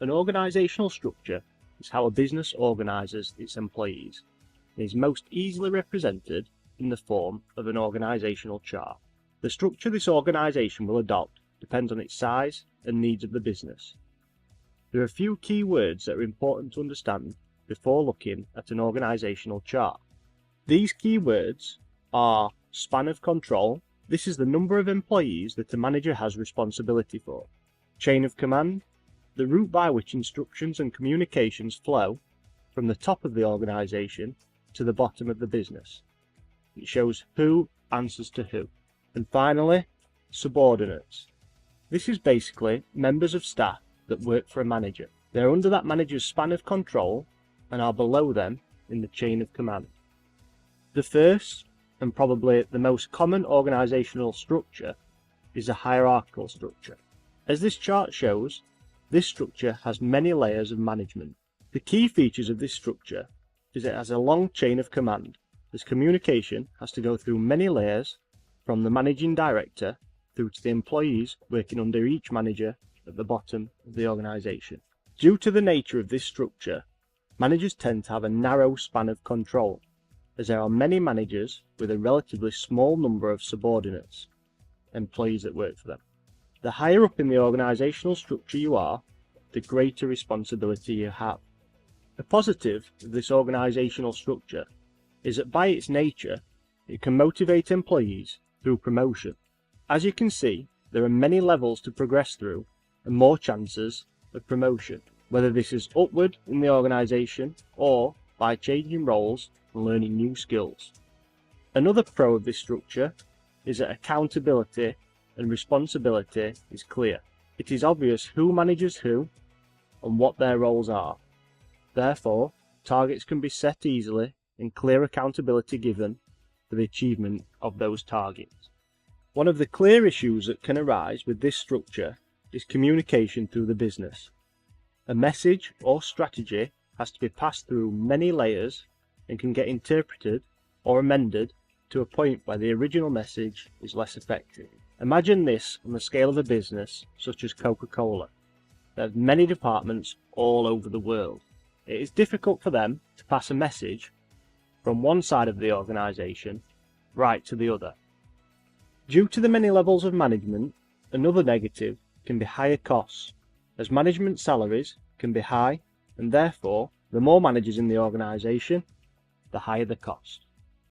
An organisational structure is how a business organises its employees and is most easily represented in the form of an organisational chart. The structure this organisation will adopt depends on its size and needs of the business. There are a few key words that are important to understand before looking at an organisational chart. These key words are span of control. This is the number of employees that a manager has responsibility for. Chain of command, the route by which instructions and communications flow from the top of the organisation to the bottom of the business. It shows who answers to who. And finally, subordinates. This is basically members of staff that work for a manager. They are under that manager's span of control and are below them in the chain of command. The first, and probably the most common organisational structure, is a hierarchical structure. As this chart shows, this structure has many layers of management. The key features of this structure is it has a long chain of command, as communication has to go through many layers from the managing director through to the employees working under each manager at the bottom of the organisation. Due to the nature of this structure, managers tend to have a narrow span of control, as there are many managers with a relatively small number of subordinates, employees that work for them. The higher up in the organisational structure you are, the greater responsibility you have. The positive of this organisational structure is that by its nature, it can motivate employees through promotion. As you can see, there are many levels to progress through and more chances of promotion, whether this is upward in the organisation or by changing roles and learning new skills. Another pro of this structure is that accountability and responsibility is clear. It is obvious who manages who and what their roles are. Therefore, targets can be set easily and clear accountability given for the achievement of those targets. One of the clear issues that can arise with this structure is communication through the business. A message or strategy has to be passed through many layers and can get interpreted or amended to a point where the original message is less effective. Imagine this on the scale of a business such as Coca-Cola. They have many departments all over the world. It is difficult for them to pass a message from one side of the organisation right to the other. Due to the many levels of management, another negative can be higher costs, as management salaries can be high, and therefore the more managers in the organisation, the higher the cost.